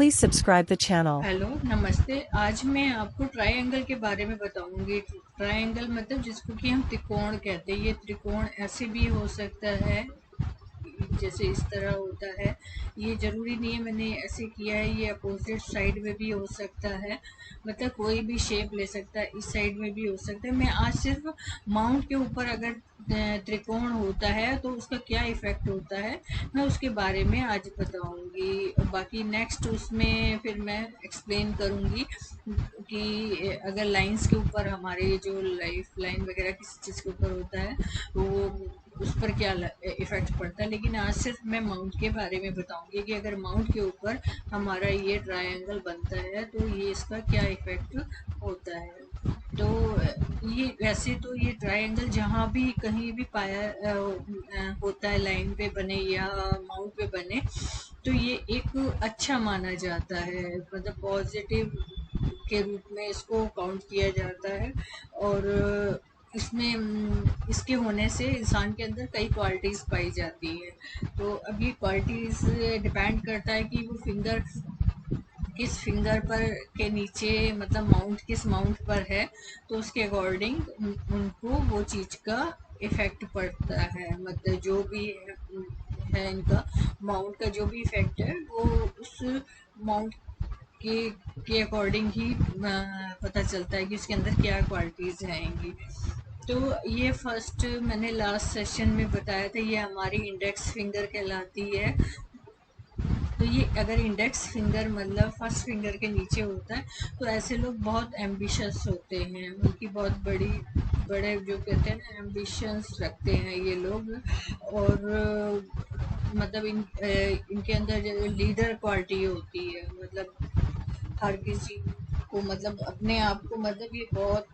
Please subscribe the channel. Hello नमस्ते। आज मैं आपको ट्रायंगल के बारे में बताऊंगी। ट्रायंगल मतलब जिसको कि हम त्रिकोण कहते हैं। ये त्रिकोण ऐसे भी हो सकता है जैसे इस तरह होता है। ये जरूरी नहीं है मैंने ऐसे किया है, ये अपोजिट साइड में भी हो सकता है। मतलब कोई भी शेप ले सकता है, इस साइड में भी हो सकता है। मैं आज सिर्फ माउंट के ऊपर अगर त्रिकोण होता है तो उसका क्या इफेक्ट होता है मैं उसके बारे में आज बताऊंगी। बाकी नेक्स्ट उसमें फिर मैं एक्सप्लेन करूंगी कि अगर लाइंस के ऊपर हमारे जो लाइफ लाइन वगैरह किसी चीज़ के ऊपर होता है वो उस पर क्या इफेक्ट पड़ता है। लेकिन आज सिर्फ मैं माउंट के बारे में बताऊंगी कि अगर माउंट के ऊपर हमारा ये ट्रायंगल बनता है तो ये इसका क्या इफेक्ट होता है। तो ये वैसे तो ये ट्रायंगल जहाँ भी कहीं भी पाया होता है, लाइन पे बने या माउंट पे बने, तो ये एक अच्छा माना जाता है। मतलब पॉजिटिव के रूप में इसको काउंट किया जाता है। और इसमें इसके होने से इंसान के अंदर कई क्वालिटीज़ पाई जाती है। तो अब ये क्वालिटीज़ डिपेंड करता है कि वो फिंगर किस फिंगर पर के नीचे, मतलब माउंट किस माउंट पर है, तो उसके अकॉर्डिंग उनको वो चीज़ का इफेक्ट पड़ता है। मतलब जो भी है इनका माउंट का जो भी इफेक्ट है वो उस माउंट के अकॉर्डिंग ही पता चलता है कि उसके अंदर क्या क्वालिटीज़ आएंगी। तो ये फर्स्ट मैंने लास्ट सेशन में बताया था, ये हमारी इंडेक्स फिंगर कहलाती है। तो ये अगर इंडेक्स फिंगर मतलब फर्स्ट फिंगर के नीचे होता है तो ऐसे लोग बहुत एम्बिशियस होते हैं। उनकी बहुत बड़ी बड़े जो कहते हैं ना एम्बिशंस रखते हैं ये लोग। और मतलब इनके अंदर जो लीडर क्वालिटी होती है, मतलब हर किसी को मतलब अपने आप को मतलब ये बहुत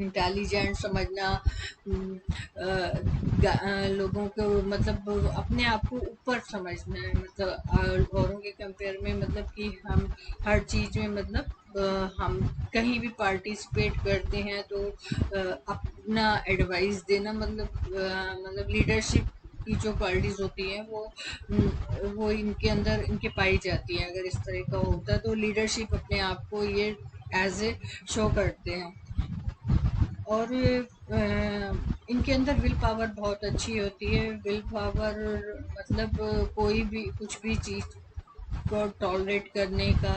इंटेलिजेंट समझना, लोगों को मतलब अपने आप को ऊपर समझना है। मतलब औरों के कंपेयर में, मतलब कि हम हर चीज़ में मतलब हम कहीं भी पार्टिसिपेट करते हैं तो अपना एडवाइस देना, मतलब लीडरशिप की जो क्वालिटीज़ होती हैं वो इनके अंदर इनके पाई जाती हैं। अगर इस तरह का होता है तो लीडरशिप अपने आप को ये एज ए शो करते हैं। और इनके अंदर विल पावर बहुत अच्छी होती है। विल पावर मतलब कोई भी कुछ भी चीज़ को टॉलरेट करने का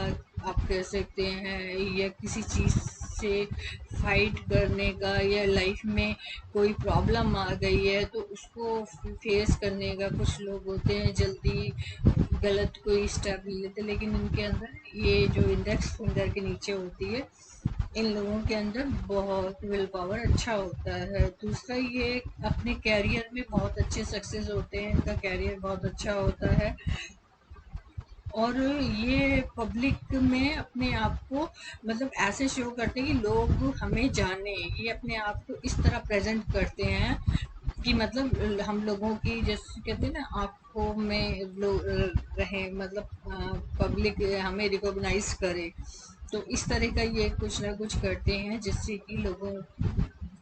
आप कह सकते हैं, या किसी चीज़ से फाइट करने का, या लाइफ में कोई प्रॉब्लम आ गई है तो उसको फेस करने का। कुछ लोग होते हैं जल्दी गलत कोई स्टेप ले लेते, लेकिन इनके अंदर ये जो इंडेक्स फिंगर के नीचे होती है इन लोगों के अंदर बहुत विल पावर अच्छा होता है। दूसरा ये अपने कैरियर में बहुत अच्छे सक्सेस होते हैं, इनका कैरियर बहुत अच्छा होता है। और ये पब्लिक में अपने आप को मतलब ऐसे शो करते हैं कि लोग हमें जाने। ये अपने आप को इस तरह प्रेजेंट करते हैं कि मतलब हम लोगों की जैसे कहते हैं ना आंखों में लोग रहे, मतलब पब्लिक हमें रिकॉग्नाइज करे। तो इस तरह का ये कुछ ना कुछ करते हैं जिससे कि लोगों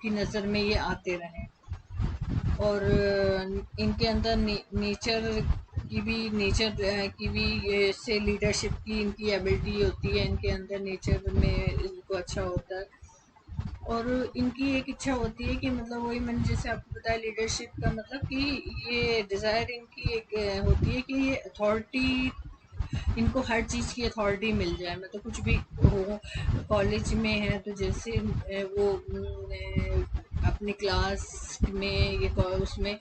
की नज़र में ये आते रहें। और इनके अंदर नेचर की भी ये से लीडरशिप की इनकी एबिलिटी होती है। इनके अंदर नेचर में इनको अच्छा होता है। और इनकी एक इच्छा होती है कि मतलब वही मैंने जैसे आपको बताया लीडरशिप का मतलब कि ये डिज़ायर इनकी एक होती है कि ये अथॉरिटी, इनको हर चीज़ की अथॉरिटी मिल जाए। मतलब कुछ भी हो, कॉलेज में है तो जैसे वो अपनी क्लास में ये उसमें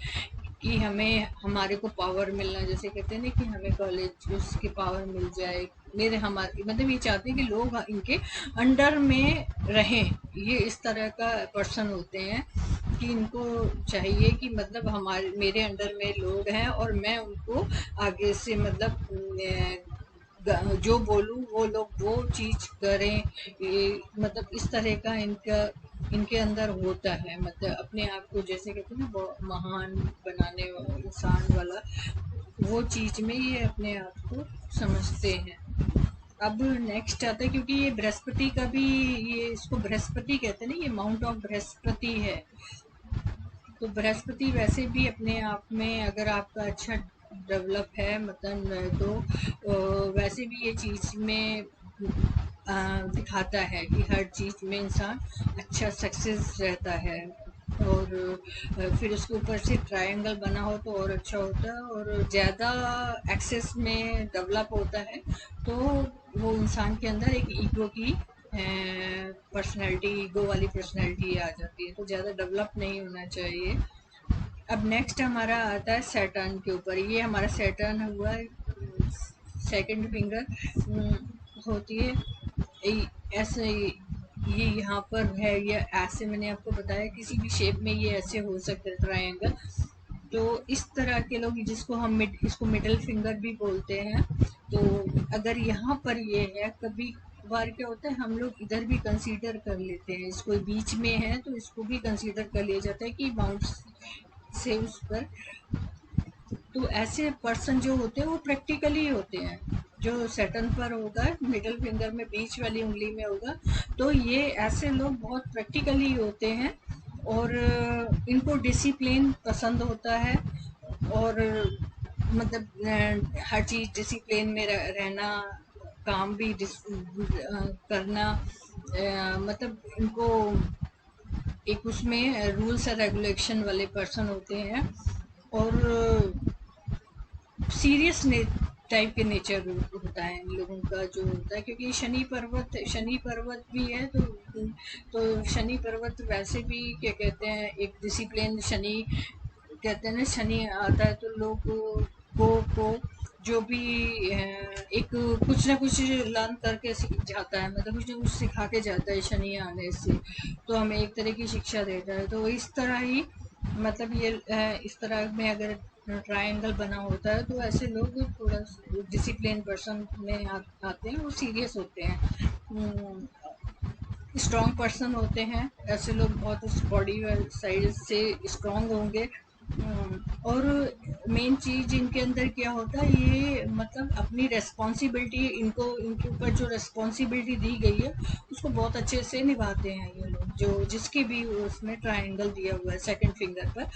कि हमें हमारे को पावर मिलना, जैसे कहते हैं ना कि हमें कॉलेज उसकी पावर मिल जाए। मेरे हमारे मतलब ये चाहते हैं कि लोग इनके अंडर में रहें। ये इस तरह का पर्सन होते हैं कि इनको चाहिए कि मतलब हमारे मेरे अंडर में लोग हैं और मैं उनको आगे से मतलब जो बोलूँ वो लोग वो चीज़ करें। ये मतलब इस तरह का इनका इनके अंदर होता है। मतलब अपने आप को जैसे कहते हैं ना महान बनाने वाला इंसान वाला, वो चीज़ में ये अपने आप को समझते हैं। अब नेक्स्ट आता है, क्योंकि ये बृहस्पति का भी, ये इसको बृहस्पति कहते हैं ना, ये माउंट ऑफ बृहस्पति है। तो बृहस्पति वैसे भी अपने आप में अगर आपका अच्छा डेवलप है, मतलब तो वैसे भी ये चीज़ में दिखाता है कि हर चीज़ में इंसान अच्छा सक्सेस रहता है। और फिर उसके ऊपर से ट्रायंगल बना हो तो और अच्छा होता है, और ज़्यादा एक्सेस में डेवलप होता है तो वो इंसान के अंदर एक ईगो की पर्सनैलिटी, ईगो वाली पर्सनैलिटी आ जाती है, तो ज़्यादा डेवलप नहीं होना चाहिए। अब नेक्स्ट हमारा आता है सैटर्न के ऊपर। ये हमारा सैटर्न हुआ, सेकंड फिंगर होती है ऐसे, ये यहाँ पर है, ये ऐसे मैंने आपको बताया किसी भी शेप में ये ऐसे हो सकता है ट्रायंगल। तो इस तरह के लोग, जिसको हम इसको मिडिल फिंगर भी बोलते हैं, तो अगर यहाँ पर ये है, कभी बार क्या होता है हम लोग इधर भी कंसीडर कर लेते हैं, इसको बीच में है तो इसको भी कंसीडर कर लिया जाता है कि बाउंस से उस पर। तो ऐसे पर्सन जो होते हैं वो प्रैक्टिकली होते हैं। जो सेटन पर होगा, मिडिल फिंगर में बीच वाली उंगली में होगा, तो ये ऐसे लोग बहुत प्रैक्टिकली होते हैं, और इनको डिसिप्लिन पसंद होता है, और मतलब हर चीज़ डिसिप्लिन में रहना, काम भी करना, मतलब इनको एक उसमें रूल्स और रेगुलेशन वाले पर्सन होते हैं, और सीरियस टाइप के नेचर होता है इन लोगों का जो होता है, क्योंकि शनि पर्वत भी है, तो शनि पर्वत वैसे भी क्या कहते हैं, एक डिसिप्लिन शनि कहते हैं ना, शनि आता है तो लोग को जो भी एक कुछ ना कुछ लर्न करके जाता है, मतलब कुछ ना कुछ सिखा के जाता है शनि आने से, तो हमें एक तरह की शिक्षा देता है। तो इस तरह ही मतलब ये इस तरह में अगर ट्रायंगल बना होता है तो ऐसे लोग थोड़ा डिसिप्लिन पर्सन में आते हैं, वो सीरियस होते हैं, स्ट्रॉन्ग पर्सन होते हैं। ऐसे लोग बहुत उस बॉडी साइड से स्ट्रॉन्ग होंगे, और मेन चीज इनके अंदर क्या होता है, ये मतलब अपनी रेस्पॉन्सिबिलिटी, इनके ऊपर जो रेस्पॉन्सिबिलिटी दी गई है उसको बहुत अच्छे से निभाते हैं ये लोग, जो जिसके भी उसमें ट्रायंगल दिया हुआ है सेकंड फिंगर पर।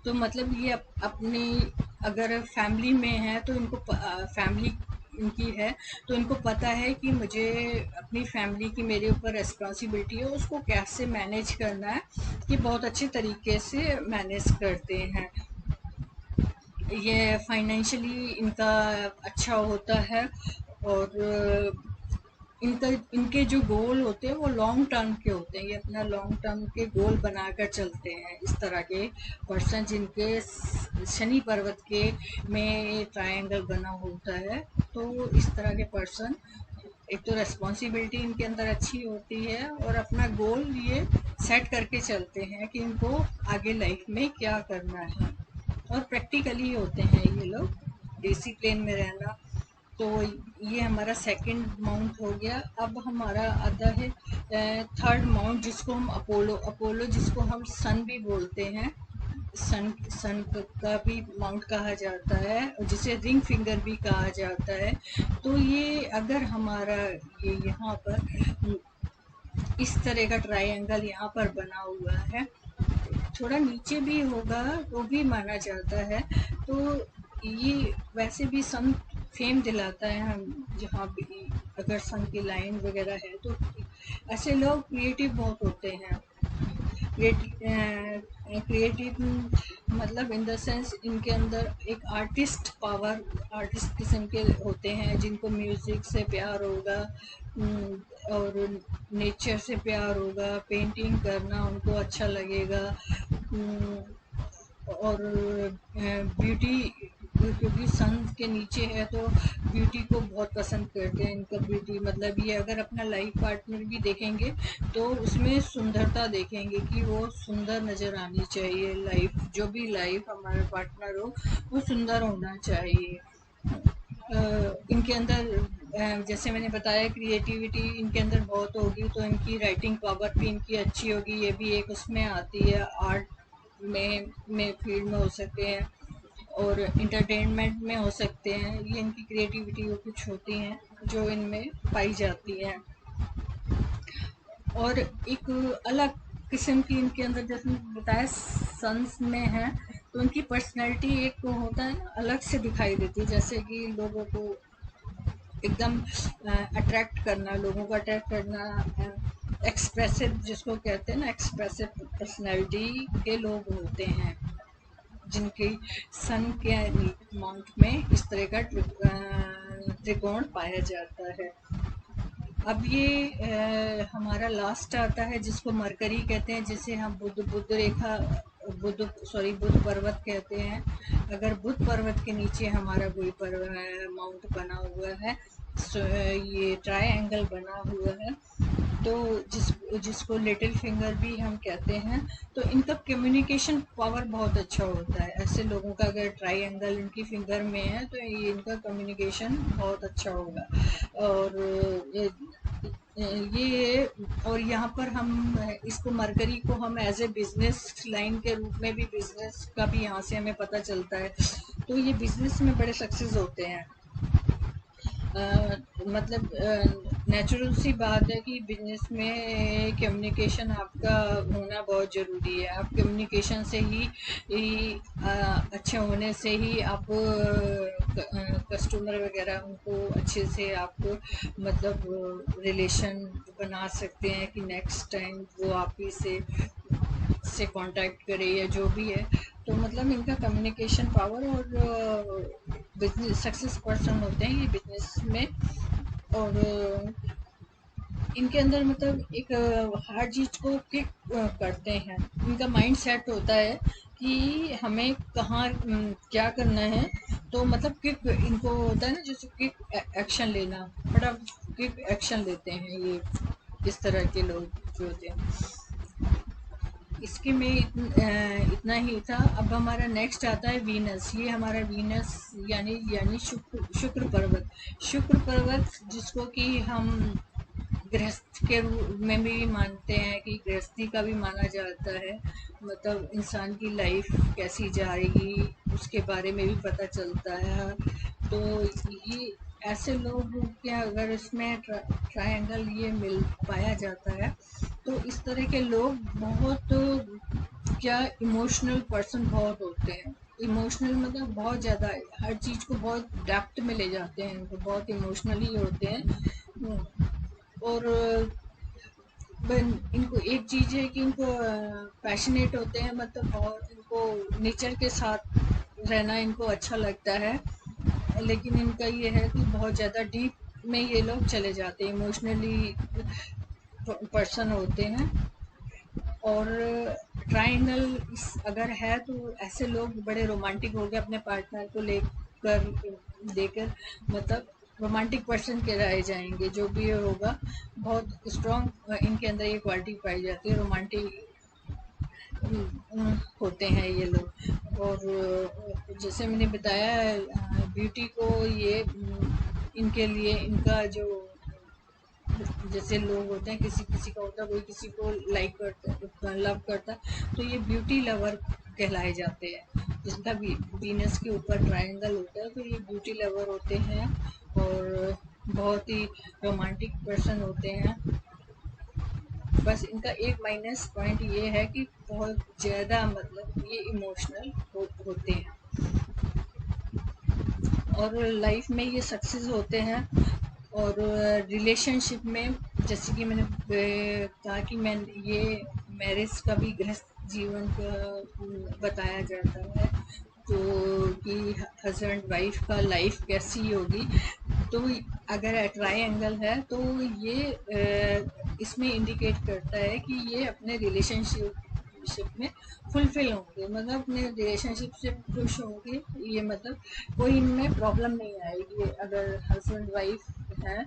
तो मतलब ये अपनी अगर फैमिली में है तो इनको फैमिली इनकी है तो इनको पता है कि मुझे अपनी फैमिली की मेरे ऊपर रिस्पॉन्सिबिलिटी है, उसको कैसे मैनेज करना है, ये बहुत अच्छे तरीके से मैनेज करते हैं। ये फाइनेंशियली इनका अच्छा होता है, और इनका इनके जो गोल होते हैं वो लॉन्ग टर्म के होते हैं, ये अपना लॉन्ग टर्म के गोल बनाकर चलते हैं। इस तरह के पर्सन जिनके शनि पर्वत के में ट्रायंगल बना होता है, तो इस तरह के पर्सन एक तो रेस्पॉन्सिबिलिटी इनके अंदर अच्छी होती है, और अपना गोल ये सेट करके चलते हैं कि इनको आगे लाइफ में क्या करना है, और प्रैक्टिकली होते हैं ये लोग, डिसिप्लिन में रहना। तो ये हमारा सेकंड माउंट हो गया। अब हमारा आता है थर्ड माउंट, जिसको हम अपोलो अपोलो जिसको हम सन भी बोलते हैं, सन का भी माउंट कहा जाता है, और जिसे रिंग फिंगर भी कहा जाता है। तो ये अगर हमारा ये यहाँ पर इस तरह का ट्रायंगल यहाँ पर बना हुआ है, थोड़ा नीचे भी होगा तो भी माना जाता है, तो ये वैसे भी सन फेम दिलाता है हम जहाँ भी, अगर सन की लाइन वगैरह है तो ऐसे लोग क्रिएटिव बहुत होते हैं। क्रिएटिव मतलब इन द सेंस इनके अंदर एक आर्टिस्ट पावर, आर्टिस्ट किस्म के होते हैं, जिनको म्यूजिक से प्यार होगा, और नेचर से प्यार होगा, पेंटिंग करना उनको अच्छा लगेगा, और ब्यूटी, क्योंकि सन के नीचे है तो ब्यूटी को बहुत पसंद करते हैं इनका। ब्यूटी मतलब ये अगर अपना लाइफ पार्टनर भी देखेंगे तो उसमें सुंदरता देखेंगे कि वो सुंदर नज़र आनी चाहिए, लाइफ जो भी लाइफ हमारा पार्टनर हो वो सुंदर होना चाहिए। इनके अंदर जैसे मैंने बताया क्रिएटिविटी इनके अंदर बहुत होगी, तो इनकी राइटिंग पावर भी इनकी अच्छी होगी, ये भी एक उसमें आती है, आर्ट में फील्ड में हो सकते हैं, और इंटरटेनमेंट में हो सकते हैं। ये इनकी क्रिएटिविटी कुछ होती हैं जो इनमें पाई जाती हैं, और एक अलग किस्म की इनके अंदर जैसे बताया सन्स में है, तो उनकी पर्सनैलिटी एक होता है ना, अलग से दिखाई देती है, जैसे कि लोगों को एकदम अट्रैक्ट करना, लोगों को अट्रैक्ट करना, एक्सप्रेसिव जिसको कहते हैं ना, एक्सप्रेसिव पर्सनैलिटी के लोग होते हैं जिनकी सन के माउंट में इस तरह का त्रिकोण पाया जाता है। अब ये हमारा लास्ट आता है जिसको मरकरी कहते हैं, जिसे हम बुध रेखा, बुध पर्वत कहते हैं। अगर बुध पर्वत के नीचे हमारा कोई माउंट बना हुआ है, ये ट्रायंगल बना हुआ है, तो जिसको लिटिल फिंगर भी हम कहते हैं, तो इनका कम्युनिकेशन पावर बहुत अच्छा होता है। ऐसे लोगों का अगर ट्रायंगल इनकी फिंगर में है तो ये इनका कम्युनिकेशन बहुत अच्छा होगा। और ये और यहाँ पर हम इसको मरकरी को हम एज ए बिजनेस लाइन के रूप में भी, बिजनेस का भी यहाँ से हमें पता चलता है। तो ये बिजनेस में बड़े सक्सेस होते हैं। मतलब नेचुरल सी बात है कि बिजनेस में कम्युनिकेशन आपका होना बहुत ज़रूरी है। आप कम्युनिकेशन से ही अच्छे होने से ही आप कस्टमर वगैरह उनको अच्छे से आप मतलब रिलेशन बना सकते हैं कि नेक्स्ट टाइम वो आप ही से कांटेक्ट करे या जो भी है। तो मतलब इनका कम्युनिकेशन पावर और बिजनेस सक्सेस पर्सन होते हैं ये बिजनेस में। और इनके अंदर मतलब एक हर चीज को किक करते हैं। इनका माइंड सेट होता है कि हमें कहाँ क्या करना है। तो मतलब किक इनको होता है ना, जैसे किक एक्शन लेना, फटाफट किक एक्शन लेते हैं ये इस तरह के लोग जो होते हैं। इसके में इतना ही था। अब हमारा नेक्स्ट आता है वीनस। ये हमारा वीनस यानी शुक्र पर्वत। शुक्र पर्वत जिसको कि हम गृहस्थ के रूप में भी मानते हैं, कि गृहस्थी का भी माना जाता है। मतलब इंसान की लाइफ कैसी जाएगी उसके बारे में भी पता चलता है। तो ये ऐसे लोग के अगर इसमें ट्रायंगल ये मिल पाया जाता है, तो इस तरह के लोग बहुत क्या इमोशनल पर्सन बहुत होते हैं। इमोशनल मतलब बहुत ज़्यादा, हर चीज़ को बहुत डेप्थ में ले जाते हैं, इनको बहुत इमोशनली होते हैं। और इनको एक चीज़ है कि इनको पैशनेट होते हैं, मतलब बहुत इनको नेचर के साथ रहना इनको अच्छा लगता है। लेकिन इनका ये है कि बहुत ज़्यादा डीप में ये लोग चले जाते हैं, इमोशनली पर्सन होते हैं। और ट्रायंगल अगर है तो ऐसे लोग बड़े रोमांटिक हो गए, अपने पार्टनर को लेकर मतलब रोमांटिक पर्सन के रह जाएंगे। जो भी होगा बहुत स्ट्रॉन्ग इनके अंदर ये क्वालिटी पाई जाती है, रोमांटिक होते हैं ये लोग। और जैसे मैंने बताया ब्यूटी को ये इनके लिए इनका जो जैसे लोग होते हैं, किसी किसी का होता है, कोई किसी को लाइक करता है, लव करता है, तो ये ब्यूटी लवर कहलाए जाते हैं। जिनका वीनस के ऊपर ट्रायंगल होता है तो ये ब्यूटी लवर होते हैं और बहुत ही रोमांटिक पर्सन होते हैं। बस इनका एक माइनस पॉइंट ये है कि बहुत ज़्यादा मतलब ये इमोशनल होते हैं और लाइफ में ये सक्सेस होते हैं। और रिलेशनशिप में जैसे कि मैंने कहा कि मैं ये मैरिज का भी गृहस्थ जीवन का बताया जाता है, तो कि हस्बैंड वाइफ का लाइफ कैसी होगी। तो अगर ट्रायंगल है तो ये इसमें इंडिकेट करता है कि ये अपने रिलेशनशिप में फुलफिल होंगे, मतलब अपने रिलेशनशिप से खुश होंगे। ये मतलब कोई इनमें प्रॉब्लम नहीं आएगी। अगर हस्बैंड वाइफ है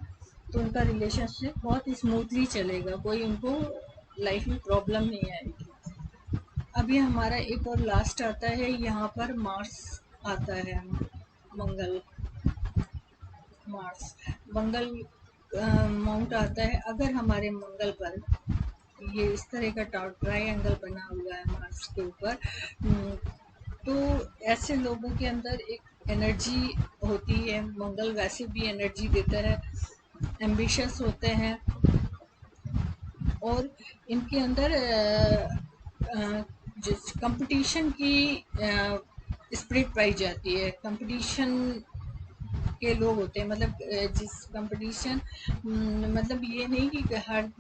तो उनका रिलेशनशिप बहुत स्मूथली चलेगा, कोई उनको लाइफ में प्रॉब्लम नहीं आएगी। अभी हमारा एक और लास्ट आता है, यहाँ पर मार्स आता है। मंगल, मार्स मंगल माउंट आता है। अगर हमारे मंगल पर ये इस तरह का ट्रायंगल बना हुआ है मार्स के ऊपर, तो ऐसे लोगों के अंदर एक एनर्जी होती है। मंगल वैसे भी एनर्जी देता है, एम्बिशियस होते हैं और इनके अंदर जिस कंपटीशन की स्पिरिट पाई जाती है, कंपटीशन के लोग होते हैं, मतलब जिस कंपटीशन, मतलब ये नहीं कि हर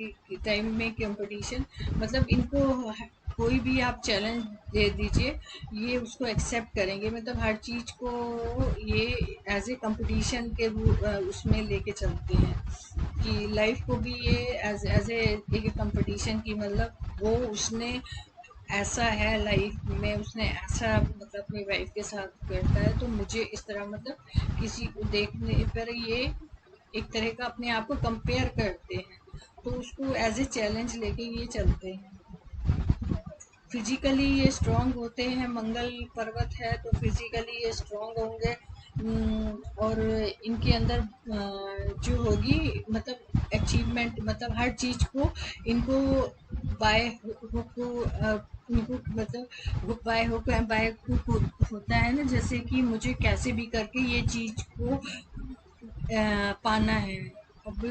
टाइम में कंपटीशन, मतलब इनको कोई भी आप चैलेंज दे दीजिए, ये उसको एक्सेप्ट करेंगे, मतलब हर चीज को ये एज ए कंपटीशन के उसमें लेके चलते हैं कि लाइफ को भी ये एज ए एक कंपटीशन की, मतलब वो उसने ऐसा है लाइफ में, उसने ऐसा मतलब अपनी वाइफ के साथ करता है, तो मुझे इस तरह, मतलब किसी को देखने पर ये एक तरह का अपने आप को कंपेयर करते हैं, तो उसको एज ए चैलेंज लेके ये चलते हैं। फिजिकली ये स्ट्रांग होते हैं, मंगल पर्वत है तो फिजिकली ये स्ट्रांग होंगे। और इनके अंदर जो होगी मतलब अचीवमेंट, मतलब हर चीज को इनको बाय हुक, इनको मतलब हुक बाय हुक होता है ना, जैसे कि मुझे कैसे भी करके ये चीज को पाना है। अब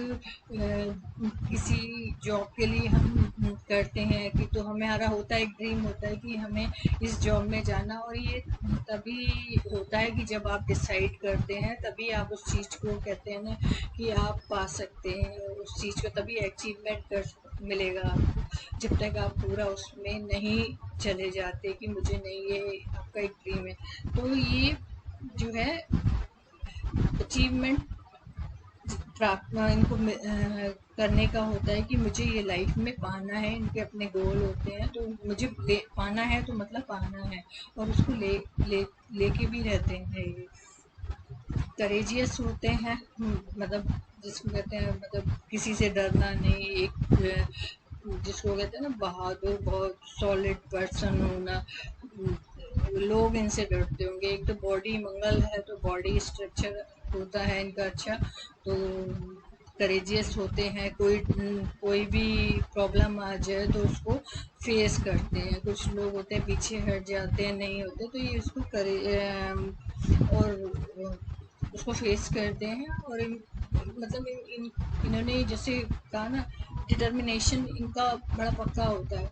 किसी जॉब के लिए हम करते हैं कि, तो हमारा होता है, एक ड्रीम होता है कि हमें इस जॉब में जाना, और ये तभी होता है कि जब आप डिसाइड करते हैं, तभी आप उस चीज़ को कहते हैं ना कि आप पा सकते हैं उस चीज़ को, तभी अचीवमेंट कर मिलेगा आपको। जब तक आप पूरा उसमें नहीं चले जाते कि मुझे नहीं, ये आपका एक ड्रीम है, तो ये जो है अचीवमेंट प्राप्त इनको करने का होता है कि मुझे ये लाइफ में पाना है, इनके अपने गोल होते हैं, तो मुझे पाना है, तो मतलब पाना है, और उसको लेके भी रहते हैं ये। करेजियस होते हैं, मतलब जिसको कहते हैं, मतलब किसी से डरना नहीं, एक जिसको कहते हैं ना बहादुर, बहुत सॉलिड पर्सन होना। लोग इनसे डरते होंगे। एक तो बॉडी, मंगल है तो बॉडी स्ट्रक्चर होता है इनका अच्छा, तो करेजियस होते हैं। कोई भी प्रॉब्लम आ जाए तो उसको फेस करते हैं। कुछ लोग होते हैं पीछे हट जाते हैं, नहीं होते, तो ये उसको करे और उसको फेस करते हैं। और मतलब इन्होंने जैसे कहा ना, डिटर्मिनेशन इनका बड़ा पक्का होता है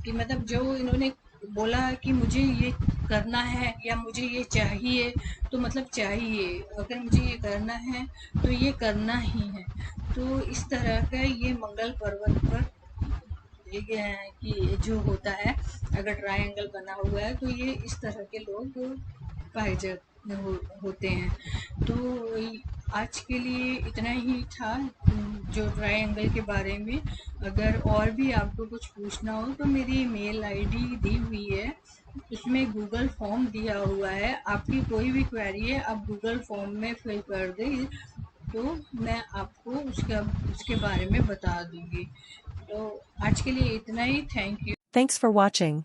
कि मतलब जो इन्होंने बोला कि मुझे ये करना है या मुझे ये चाहिए, तो मतलब चाहिए, अगर मुझे ये करना है तो ये करना ही है। तो इस तरह का ये मंगल पर्वत पर कि जो होता है, अगर ट्रायंगल बना हुआ है तो ये इस तरह के लोग पाए जाते होते हैं। तो आज के लिए इतना ही था जो ट्रायंगल के बारे में। अगर और भी आपको कुछ पूछना हो तो मेरी मेल आईडी दी हुई है, उसमें गूगल फॉर्म दिया हुआ है। आपकी कोई भी क्वेरी है आप गूगल फॉर्म में फिल कर दें, तो मैं आपको उसके बारे में बता दूंगी। तो आज के लिए इतना ही। Thank you. Thanks for watching.